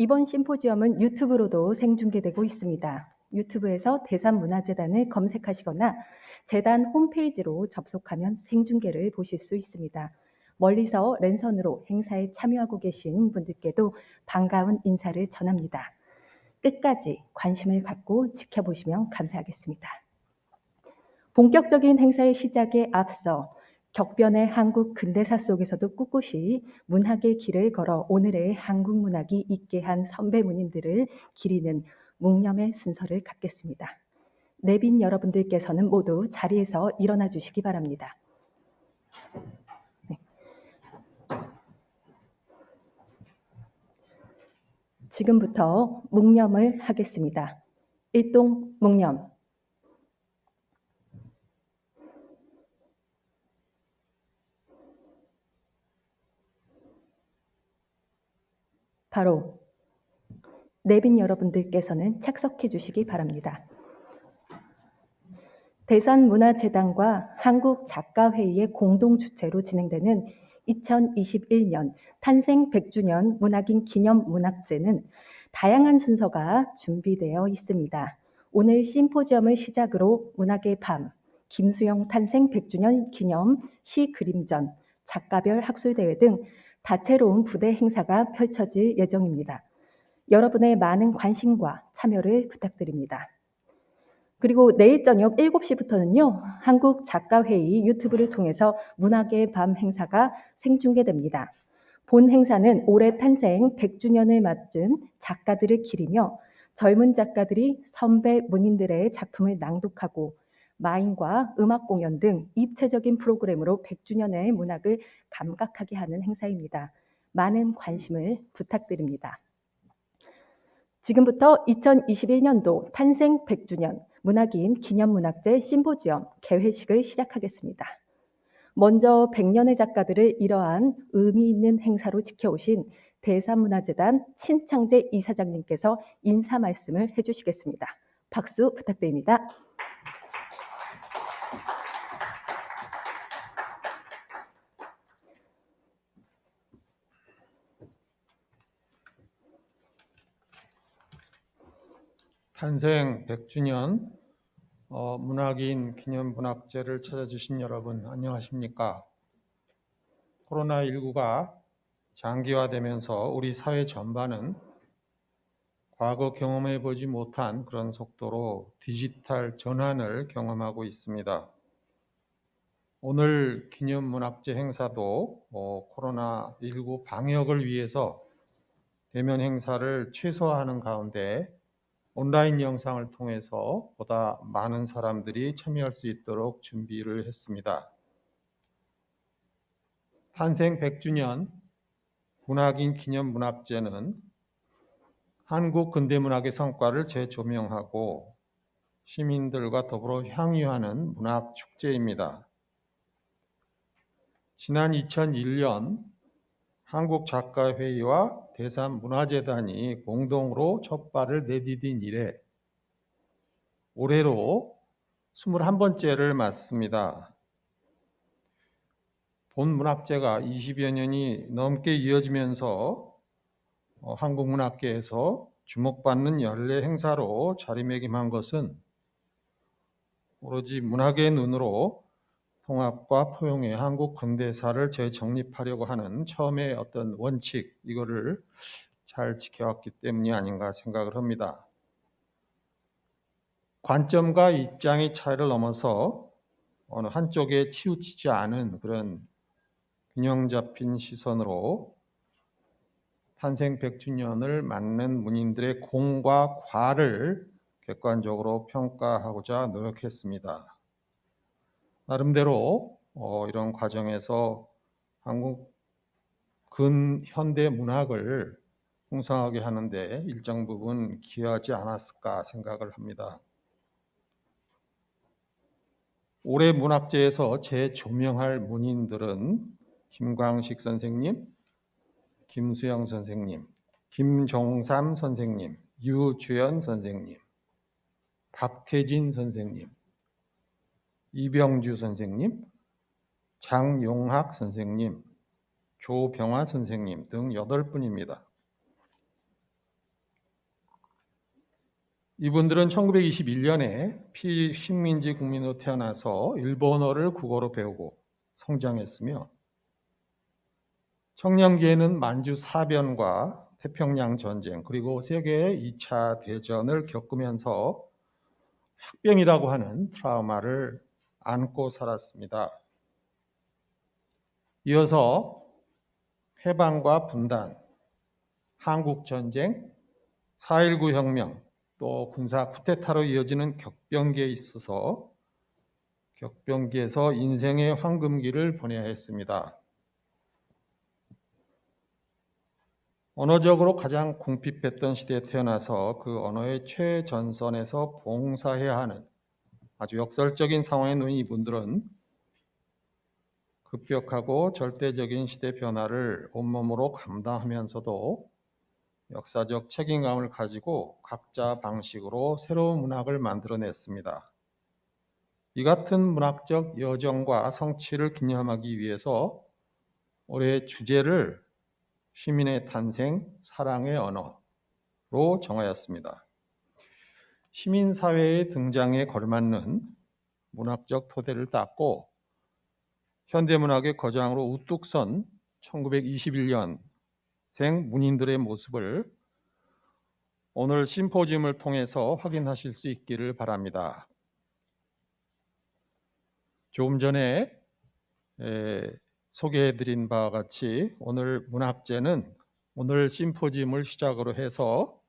이번 심포지엄은 유튜브로도 생중계되고 있습니다. 유튜브에서 대산문화재단을 검색하시거나 재단 홈페이지로 접속하면 생중계를 보실 수 있습니다. 멀리서 랜선으로 행사에 참여하고 계신 분들께도 반가운 인사를 전합니다. 끝까지 관심을 갖고 지켜보시면 감사하겠습니다. 본격적인 행사의 시작에 앞서 격변의 한국 근대사 속에서도 꿋꿋이 문학의 길을 걸어 오늘의 한국 문학이 있게 한 선배문인들을 기리는 묵념의 순서를 갖겠습니다. 내빈 여러분들께서는 모두 자리에서 일어나 주시기 바랍니다. 네. 지금부터 묵념을 하겠습니다. 일동 묵념. 바로 내빈 여러분들께서는 착석해 주시기 바랍니다. 대산문화재단과 한국작가회의의 공동 주최로 진행되는 2021년 탄생 100주년 문학인 기념문학제는 다양한 순서가 준비되어 있습니다. 오늘 심포지엄을 시작으로 문학의 밤, 김수영 탄생 100주년 기념 시그림전, 작가별 학술대회 등 다채로운 부대 행사가 펼쳐질 예정입니다. 여러분의 많은 관심과 참여를 부탁드립니다. 그리고 내일 저녁 7시부터는요. 한국작가회의 유튜브를 통해서 문학의 밤 행사가 생중계됩니다. 본 행사는 올해 탄생 100주년을 맞은 작가들을 기리며 젊은 작가들이 선배 문인들의 작품을 낭독하고 마인과 음악 공연 등 입체적인 프로그램으로 100주년의 문학을 감각하게 하는 행사입니다. 많은 관심을 부탁드립니다. 지금부터 2021년도 탄생 100주년 문학인 기념문학제 심포지엄 개회식을 시작하겠습니다. 먼저 100년의 작가들을 이러한 의미 있는 행사로 지켜오신 대산문화재단 신창재 이사장님께서 인사 말씀을 해주시겠습니다. 박수 부탁드립니다. 탄생 100주년 문학인 기념문학제를 찾아주신 여러분 안녕하십니까? 코로나19가 장기화되면서 우리 사회 전반은 과거 경험해보지 못한 그런 속도로 디지털 전환을 경험하고 있습니다. 오늘 기념문학제 행사도 코로나19 방역을 위해서 대면 행사를 최소화하는 가운데 온라인 영상을 통해서 보다 많은 사람들이 참여할 수 있도록 준비를 했습니다. 탄생 100주년 문학인 기념문학제는 한국 근대문학의 성과를 재조명하고 시민들과 더불어 향유하는 문학축제입니다. 지난 2001년 한국작가회의와 대산문화재단이 공동으로 첫 발을 내디딘 이래 올해로 21번째를 맞습니다. 본 문학제가 20여 년이 넘게 이어지면서 한국 문학계에서 주목받는 연례 행사로 자리매김한 것은 오로지 문학의 눈으로 통합과 포용의 한국 근대사를 재정립하려고 하는 처음의 어떤 원칙, 이거를 잘 지켜왔기 때문이 아닌가 생각을 합니다. 관점과 입장의 차이를 넘어서 어느 한쪽에 치우치지 않은 그런 균형 잡힌 시선으로 탄생 100주년을 맞는 문인들의 공과 과를 객관적으로 평가하고자 노력했습니다. 나름대로 이런 과정에서 한국 근현대 문학을 풍성하게 하는데 일정 부분 기여하지 않았을까 생각을 합니다. 올해 문학제에서 재조명할 문인들은 김광식 선생님, 김수영 선생님, 김종삼 선생님, 유주연 선생님, 박태진 선생님, 이병주 선생님, 장용학 선생님, 조병화 선생님 등 8분입니다. 이분들은 1921년에 피식민지 국민으로 태어나서 일본어를 국어로 배우고 성장했으며 청년기에는 만주 사변과 태평양 전쟁 그리고 세계 2차 대전을 겪으면서 학병이라고 하는 트라우마를 안고 살았습니다. 이어서 해방과 분단, 한국전쟁, 4.19 혁명, 또 군사 쿠데타로 이어지는 격변기에 있어서 격변기에서 인생의 황금기를 보내야 했습니다. 언어적으로 가장 궁핍했던 시대에 태어나서 그 언어의 최전선에서 봉사해야 하는 아주 역설적인 상황에 놓인 이분들은 급격하고 절대적인 시대 변화를 온몸으로 감당하면서도 역사적 책임감을 가지고 각자 방식으로 새로운 문학을 만들어냈습니다. 이 같은 문학적 여정과 성취를 기념하기 위해서 올해 주제를 시민의 탄생, 사랑의 언어로 정하였습니다. 시민사회의 등장에 걸맞는 문학적 토대를 닦고 현대문학의 거장으로 우뚝 선 1921년생 문인들의 모습을 오늘 심포지움을 통해서 확인하실 수 있기를 바랍니다. 조금 전에 소개해드린 바와 같이 오늘 문학제는 오늘 심포지움을 시작으로 해서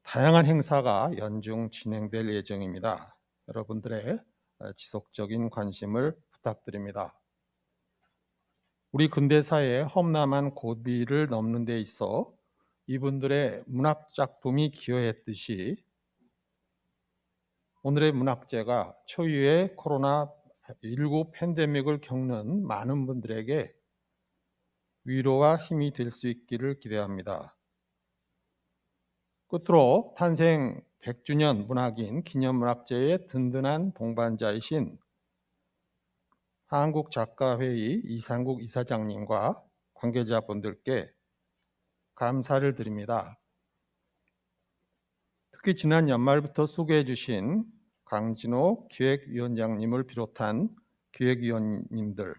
다양한 행사가 연중 진행될 예정입니다. 여러분들의 지속적인 관심을 부탁드립니다. 우리 근대사의 험난한 고비를 넘는 데 있어 이분들의 문학작품이 기여했듯이 오늘의 문학제가 초유의 코로나19 팬데믹을 겪는 많은 분들에게 위로와 힘이 될 수 있기를 기대합니다. 끝으로 탄생 100주년 문학인 기념문학제의 든든한 동반자이신 한국작가회의 이상국 이사장님과 관계자분들께 감사를 드립니다. 특히 지난 연말부터 소개해 주신 강진호 기획위원장님을 비롯한 기획위원님들,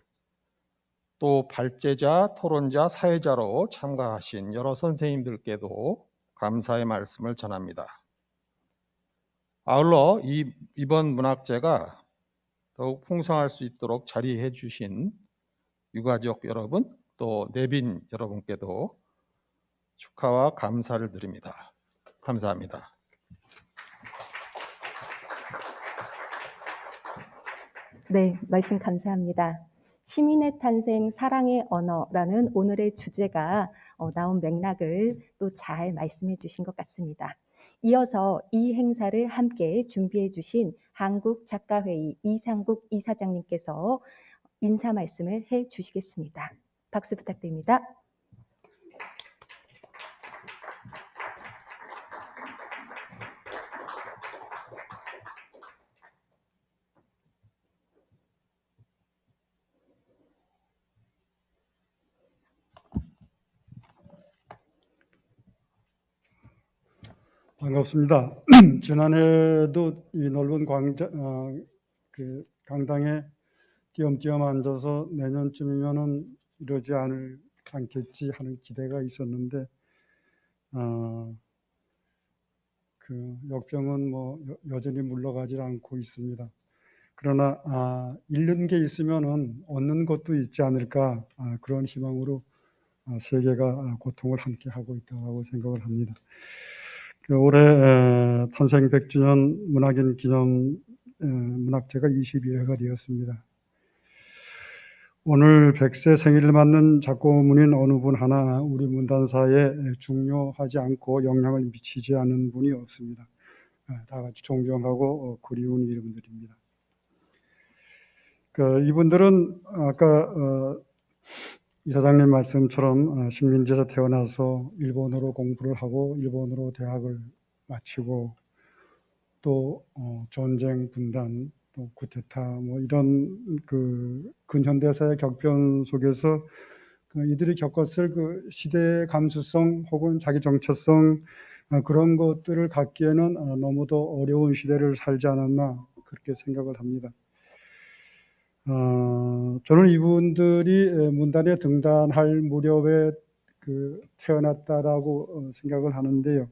또 발제자, 토론자, 사회자로 참가하신 여러 선생님들께도 감사의 말씀을 전합니다. 아울러 이번 문학제가 더욱 풍성할 수 있도록 자리해 주신 유가족 여러분, 또 내빈 여러분께도 축하와 감사를 드립니다. 감사합니다. 네, 말씀 감사합니다. 시민의 탄생, 사랑의 언어라는 오늘의 주제가 나온 맥락을 또 잘 말씀해 주신 것 같습니다. 이어서 이 행사를 함께 준비해 주신 한국작가회의 이상국 이사장님께서 인사 말씀을 해 주시겠습니다. 박수 부탁드립니다. 반갑습니다. 지난해도 이 넓은 강당에 띄엄띄엄 앉아서 내년쯤이면은 이러지 않겠지 하는 기대가 있었는데 그 역병은 뭐 여전히 물러가지 않고 있습니다. 그러나 잃는 게 있으면은 얻는 것도 있지 않을까, 그런 희망으로 세계가 고통을 함께 하고 있다고 생각을 합니다. 올해 탄생 100주년 문학인 기념 문학제가 22회가 되었습니다. 오늘 100세 생일을 맞는 작고문인 어느 분 하나 우리 문단사에 중요하지 않고 영향을 미치지 않는 분이 없습니다. 다 같이 존경하고 그리운 이름들입니다. 이분들은 아까 이사장님 말씀처럼 식민지에서 태어나서 일본어로 공부를 하고 일본어로 대학을 마치고 또 전쟁, 분단, 또 쿠데타 뭐 이런 그 근현대사의 격변 속에서 이들이 겪었을 그 시대의 감수성 혹은 자기 정체성, 그런 것들을 갖기에는 너무도 어려운 시대를 살지 않았나 그렇게 생각을 합니다. 저는 이분들이 문단에 등단할 무렵에 태어났다라고 생각을 하는데요.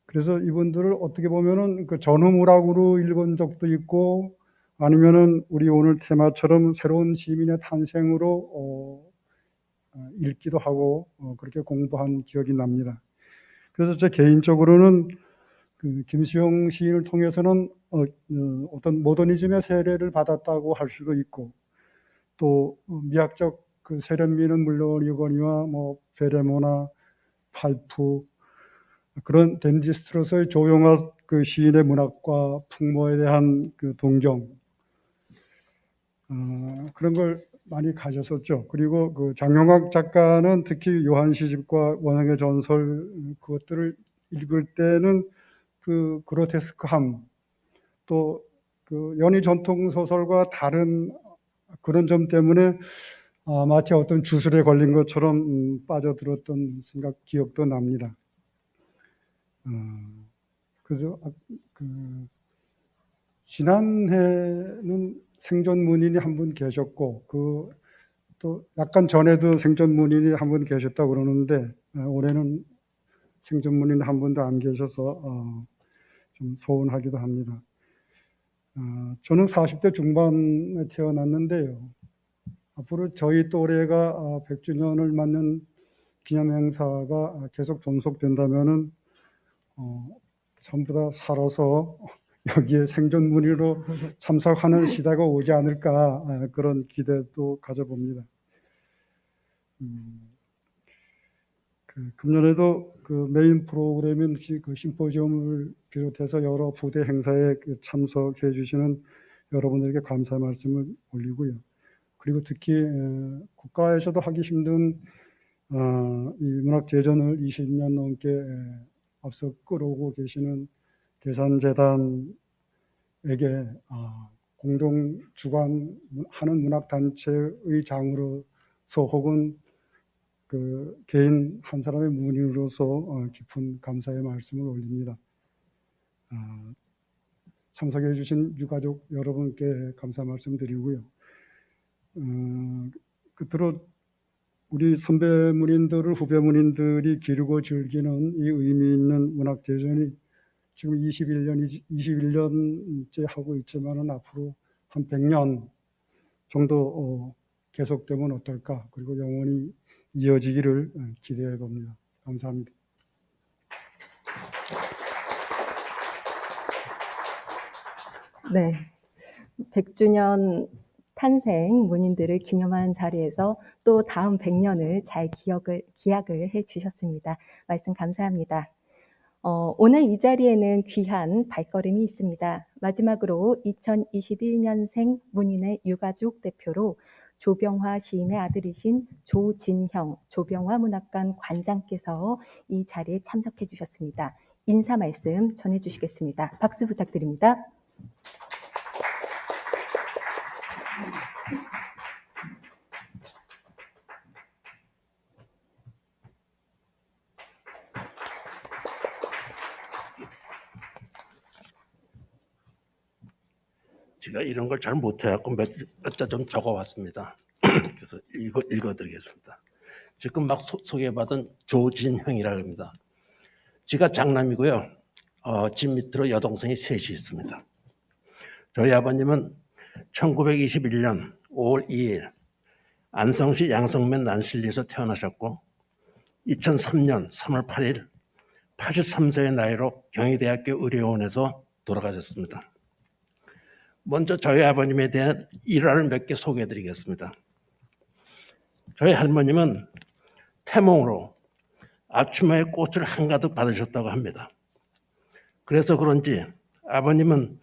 그래서 이분들을 어떻게 보면은 전후문학으로 읽은 적도 있고, 아니면은 우리 오늘 테마처럼 새로운 시민의 탄생으로 읽기도 하고 그렇게 공부한 기억이 납니다. 그래서 제 개인적으로는 김수영 시인을 통해서는 어떤 모더니즘의 세례를 받았다고 할 수도 있고, 또 미학적 세련미는 물론이거니와 베레모나 파이프, 그런 댄디 스트로스의 조용화 시인의 문학과 풍모에 대한 동경, 그런 걸 많이 가졌었죠. 그리고 장영학 작가는 특히 요한 시집과 원형의 전설, 그것들을 읽을 때는 그로테스크함, 또 연희 전통 소설과 다른 그런 점 때문에 마치 어떤 주술에 걸린 것처럼 빠져들었던 기억도 납니다. 그래서 지난해는 생존 문인이 한 분 계셨고, 또 약간 전에도 생존 문인이 한 분 계셨다고 그러는데, 올해는 생존 문인 한 분도 안 계셔서 좀 서운하기도 합니다. 저는 40대 중반에 태어났는데요. 앞으로 저희 또래가 100주년을 맞는 기념행사가 계속 존속된다면은 전부 다 살아서 여기에 생존문의로 참석하는 시대가 오지 않을까, 그런 기대도 가져봅니다. 금년에도 메인 프로그램인 심포지엄을 비롯해서 여러 부대 행사에 참석해 주시는 여러분들에게 감사의 말씀을 올리고요. 그리고 특히 국가에서도 하기 힘든 이 문학 재전을 20년 넘게 앞서 끌어오고 계시는 대산재단에게 공동 주관하는 문학단체의 장으로서 혹은 개인 한 사람의 문인으로서 깊은 감사의 말씀을 올립니다. 참석해 주신 유가족 여러분께 감사 말씀드리고요. 끝으로 우리 선배문인들을 후배문인들이 기르고 즐기는 이 의미 있는 문학대전이 지금 21년째 하고 있지만은 앞으로 한 100년 정도 계속되면 어떨까, 그리고 영원히 이어지기를 기대해 봅니다. 감사합니다. 네, 100주년 탄생 문인들을 기념한 자리에서 또 다음 100년을 잘 기약을 해주셨습니다. 말씀 감사합니다. 오늘 이 자리에는 귀한 발걸음이 있습니다. 마지막으로 2021년생 문인의 유가족 대표로 조병화 시인의 아들이신 조진형 조병화 문학관 관장께서 이 자리에 참석해 주셨습니다. 인사 말씀 전해 주시겠습니다. 박수 부탁드립니다. 제가 이런 걸 잘 못해갖고 몇 자 좀 적어왔습니다. 그래서 읽어드리겠습니다. 지금 막 소개받은 조진형이라고 합니다. 제가 장남이고요. 집 밑으로 여동생이 셋이 있습니다. 저희 아버님은 1921년 5월 2일 안성시 양성면 난실리에서 태어나셨고 2003년 3월 8일 83세의 나이로 경희대학교 의료원에서 돌아가셨습니다. 먼저 저희 아버님에 대한 일화를 몇 개 소개해드리겠습니다. 저희 할머님은 태몽으로 아침에 꽃을 한가득 받으셨다고 합니다. 그래서 그런지 아버님은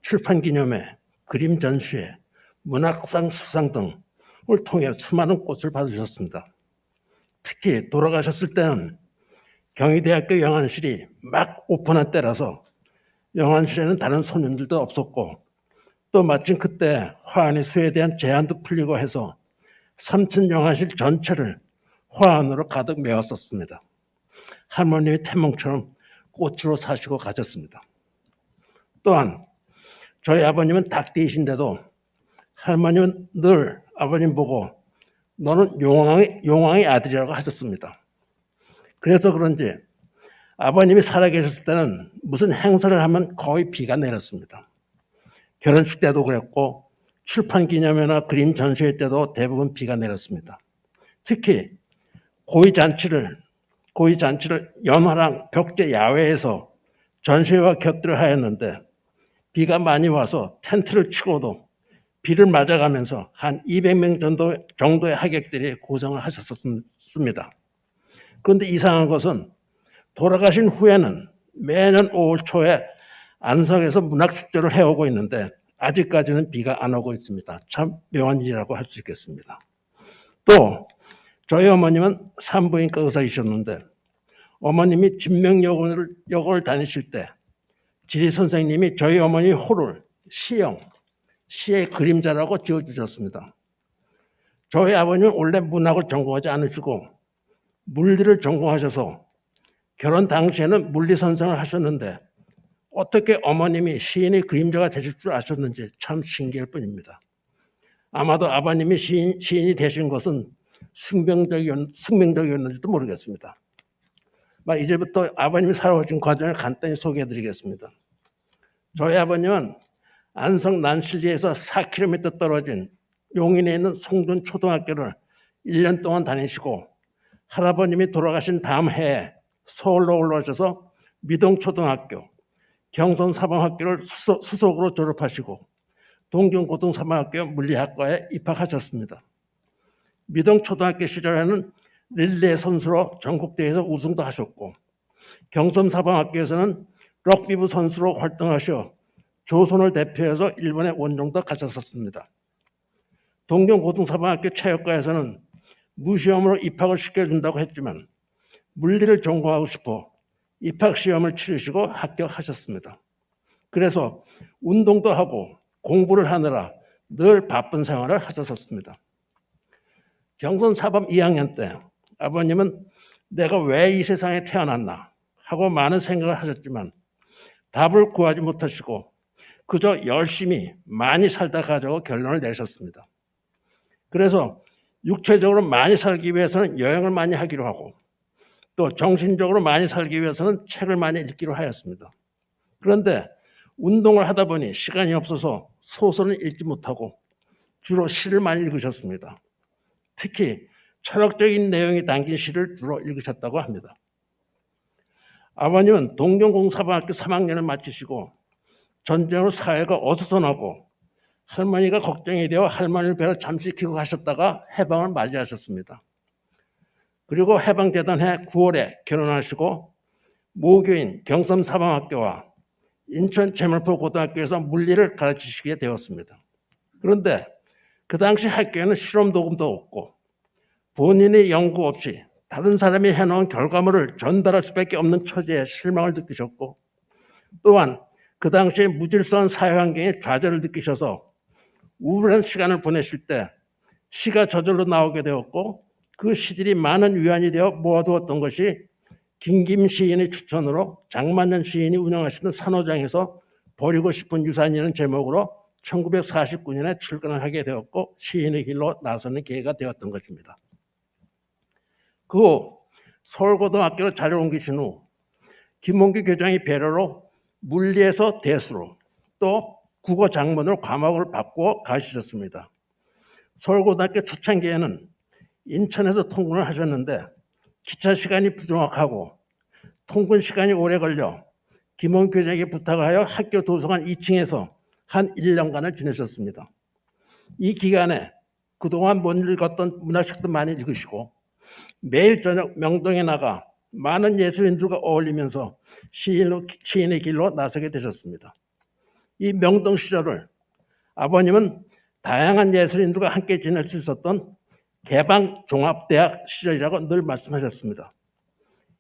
출판 기념회, 그림 전시회, 문학상 수상 등을 통해 수많은 꽃을 받으셨습니다. 특히 돌아가셨을 때는 경희대학교 영안실이 막 오픈한 때라서 영안실에는 다른 손님들도 없었고, 또 마침 그때 화환의 수에 대한 제한도 풀리고 해서 3층 영화실 전체를 화환으로 가득 메웠었습니다. 할머님이 태몽처럼 꽃으로 사시고 가셨습니다. 또한 저희 아버님은 닭띠이신데도 할머님은 늘 아버님 보고 너는 용왕의 아들이라고 하셨습니다. 그래서 그런지 아버님이 살아계셨을 때는 무슨 행사를 하면 거의 비가 내렸습니다. 결혼식 때도 그랬고 출판 기념회나 그림 전시회 때도 대부분 비가 내렸습니다. 특히 고위 잔치를 연화랑 벽제 야외에서 전시회와 곁들여 하였는데 비가 많이 와서 텐트를 치고도 비를 맞아가면서 한 200명 정도의 하객들이 고생을 하셨습니다. 그런데 이상한 것은 돌아가신 후에는 매년 5월 초에 안성에서 문학축제를 해오고 있는데 아직까지는 비가 안 오고 있습니다. 참 묘한 일이라고 할 수 있겠습니다. 또 저희 어머님은 산부인과 의사이셨는데 어머님이 진명여고를 다니실 때 지리 선생님이 저희 어머니 호를 시의 그림자라고 지어주셨습니다. 저희 아버님은 원래 문학을 전공하지 않으시고 물리를 전공하셔서 결혼 당시에는 물리 선생을 하셨는데 어떻게 어머님이 시인의 그림자가 되실 줄 아셨는지 참 신기할 뿐입니다. 아마도 아버님이 시인이 되신 것은 숙명적이었는지도 모르겠습니다. 이제부터 아버님이 살아오신 과정을 간단히 소개해드리겠습니다. 저희 아버님은 안성 난실리에서 4km 떨어진 용인에 있는 송전 초등학교를 1년 동안 다니시고 할아버님이 돌아가신 다음 해에 서울로 올라오셔서 미동초등학교, 경성사범학교를 수석으로 졸업하시고 동경고등사범학교 물리학과에 입학하셨습니다. 미동초등학교 시절에는 릴레이 선수로 전국대회에서 우승도 하셨고 경성사범학교에서는 럭비부 선수로 활동하셔 조선을 대표해서 일본의 원정도 가셨었습니다. 동경고등사범학교 체육과에서는 무시험으로 입학을 시켜준다고 했지만 물리를 전공하고 싶어 입학시험을 치르시고 합격하셨습니다. 그래서 운동도 하고 공부를 하느라 늘 바쁜 생활을 하셨었습니다. 경선사범 2학년 때 아버님은 내가 왜 이 세상에 태어났나 하고 많은 생각을 하셨지만 답을 구하지 못하시고 그저 열심히 많이 살다 가자고 결론을 내셨습니다. 그래서 육체적으로 많이 살기 위해서는 여행을 많이 하기로 하고 또 정신적으로 많이 살기 위해서는 책을 많이 읽기로 하였습니다. 그런데 운동을 하다 보니 시간이 없어서 소설을 읽지 못하고 주로 시를 많이 읽으셨습니다. 특히 철학적인 내용이 담긴 시를 주로 읽으셨다고 합니다. 아버님은 동경공사범학교 3학년을 마치시고 전쟁으로 사회가 어수선하고 할머니가 걱정이 되어 할머니를 뵈러 잠시 귀국하셨다가 해방을 맞이하셨습니다. 그리고 해방되던 9월에 결혼하시고 모교인 경성사범학교와 인천 재물포고등학교에서 물리를 가르치시게 되었습니다. 그런데 그 당시 학교에는 실험도금도 없고 본인의 연구 없이 다른 사람이 해놓은 결과물을 전달할 수밖에 없는 처지에 실망을 느끼셨고 또한 그 당시에 무질서한 사회환경에 좌절을 느끼셔서 우울한 시간을 보내실 때 시가 저절로 나오게 되었고 그 시들이 많은 위안이 되어 모아두었던 것이 김김 시인의 추천으로 장만년 시인이 운영하시는 산호장에서 버리고 싶은 유산이라는 제목으로 1949년에 출간을 하게 되었고 시인의 길로 나서는 계기가 되었던 것입니다. 그 후 서울고등학교로 자리를 옮기신 후 김홍규 교장의 배려로 물리에서 대수로 또 국어 장문으로 과목을 바꾸어 가르치셨습니다. 서울고등학교 초창기에는 인천에서 통근을 하셨는데 기차 시간이 부정확하고 통근 시간이 오래 걸려 김홍규 교장에게 부탁을 하여 학교 도서관 2층에서 한 1년간을 지내셨습니다. 이 기간에 그동안 못 읽었던 문학책도 많이 읽으시고 매일 저녁 명동에 나가 많은 예술인들과 어울리면서 시인의 길로 나서게 되셨습니다. 이 명동 시절을 아버님은 다양한 예술인들과 함께 지낼 수 있었던 개방종합대학 시절이라고 늘 말씀하셨습니다.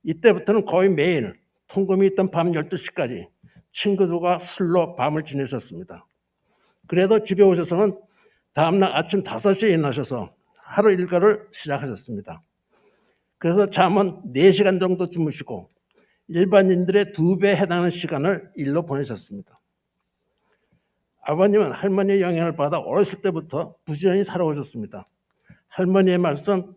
이때부터는 거의 매일 통금이 있던 밤 12시까지 친구들과 술로 밤을 지내셨습니다. 그래도 집에 오셔서는 다음날 아침 5시에 일어나셔서 하루 일과를 시작하셨습니다. 그래서 잠은 4시간 정도 주무시고 일반인들의 2배에 해당하는 시간을 일로 보내셨습니다. 아버님은 할머니의 영향을 받아 어렸을 때부터 부지런히 살아오셨습니다. 할머니의 말씀,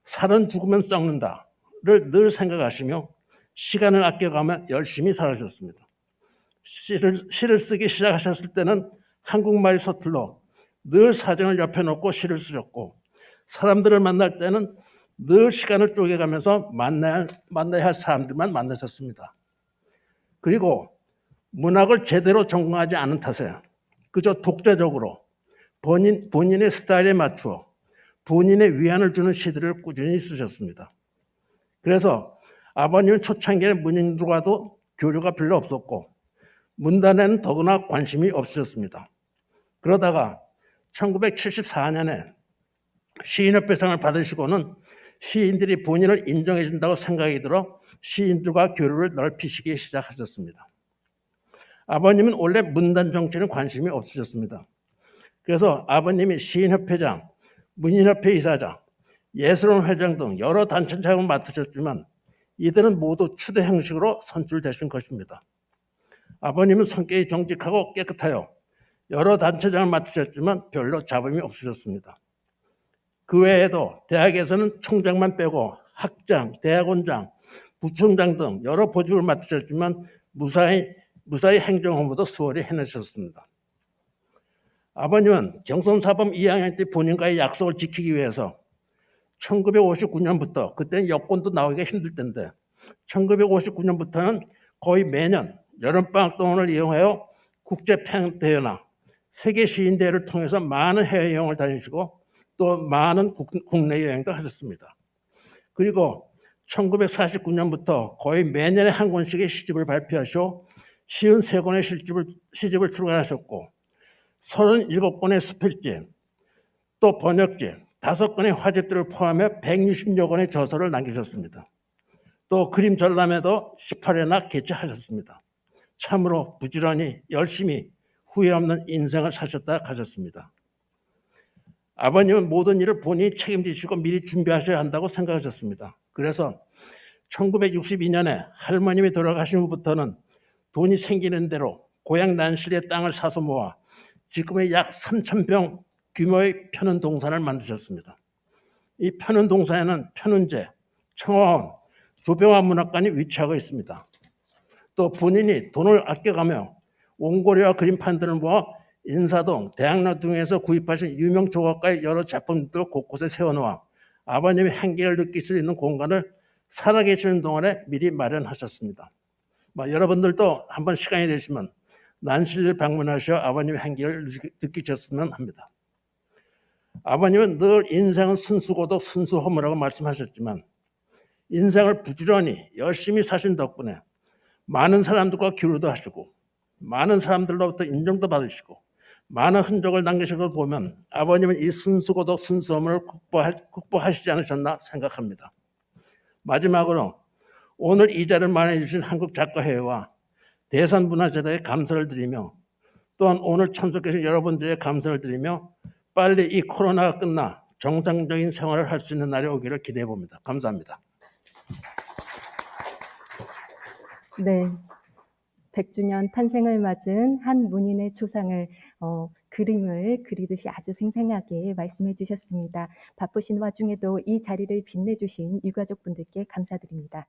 살은 죽으면 썩는다를 늘 생각하시며 시간을 아껴가며 열심히 살아오셨습니다. 시를 쓰기 시작하셨을 때는 한국말이 서툴러 늘 사전을 옆에 놓고 시를 쓰셨고, 사람들을 만날 때는 늘 시간을 쪼개가면서 만나야 할 사람들만 만나셨습니다. 그리고 문학을 제대로 전공하지 않은 탓에 그저 독자적으로 본인의 스타일에 맞추어 본인의 위안을 주는 시들을 꾸준히 쓰셨습니다. 그래서 아버님은 초창기에 문인들과도 교류가 별로 없었고 문단에는 더구나 관심이 없으셨습니다. 그러다가 1974년에 시인협회상을 받으시고는 시인들이 본인을 인정해 준다고 생각이 들어 시인들과 교류를 넓히시기 시작하셨습니다. 아버님은 원래 문단 정치에는 관심이 없으셨습니다. 그래서 아버님이 시인협회장, 문인협회 이사장, 예술원 회장 등 여러 단체장을 맡으셨지만 이들은 모두 추대 형식으로 선출되신 것입니다. 아버님은 성격이 정직하고 깨끗하여 여러 단체장을 맡으셨지만 별로 잡음이 없으셨습니다. 그 외에도 대학에서는 총장만 빼고 학장, 대학원장, 부총장 등 여러 보직을 맡으셨지만 무사히 행정업무도 수월히 해내셨습니다. 아버님은 경선사범 2학년 때 본인과의 약속을 지키기 위해서 1959년부터, 그때는 여권도 나오기가 힘들 때인데 1959년부터는 거의 매년 여름방학 동안을 이용하여 국제평양대회나 세계시인대회를 통해서 많은 해외여행을 다니시고 또 많은 국내 여행도 하셨습니다. 그리고 1949년부터 거의 매년에 한 권씩의 시집을 발표하시고 53권의 시집을 출간하셨고 37권의 수필집, 또 번역집, 5권의 화집들을 포함해 160여 권의 저서를 남기셨습니다. 또 그림 전람회도 18회나 개최하셨습니다. 참으로 부지런히 열심히 후회 없는 인생을 사셨다 가셨습니다. 아버님은 모든 일을 본인이 책임지시고 미리 준비하셔야 한다고 생각하셨습니다. 그래서 1962년에 할머님이 돌아가신 후부터는 돈이 생기는 대로 고향 난실의 땅을 사서 모아 지금의 약 3,000평 규모의 편은 동산을 만드셨습니다. 이 편은 동산에는 편은제, 청화원, 조병화 문학관이 위치하고 있습니다. 또 본인이 돈을 아껴가며 원고료와 그림판들을 모아 인사동, 대학로 등에서 구입하신 유명 조각가의 여러 작품들을 곳곳에 세워놓아 아버님의 향기를 느낄 수 있는 공간을 살아계시는 동안에 미리 마련하셨습니다. 여러분들도 한번 시간이 되시면 난실을 방문하셔 아버님의 향기를 느끼셨으면 합니다. 아버님은 늘 인생은 순수고도 순수허무라고 말씀하셨지만 인생을 부지런히 열심히 사신 덕분에 많은 사람들과 교류도 하시고 많은 사람들로부터 인정도 받으시고 많은 흔적을 남기신 걸 보면 아버님은 이 순수고도 순수함을 극복하시지 않으셨나 생각합니다. 마지막으로 오늘 이 자리를 마련해 주신 한국작가회와 대산문화재단에 감사를 드리며 또한 오늘 참석해 주신 여러분들의 감사를 드리며 빨리 이 코로나가 끝나 정상적인 생활을 할 수 있는 날이 오기를 기대해 봅니다. 감사합니다. 네. 100주년 탄생을 맞은 한 문인의 초상을 그림을 그리듯이 아주 생생하게 말씀해 주셨습니다. 바쁘신 와중에도 이 자리를 빛내주신 유가족분들께 감사드립니다.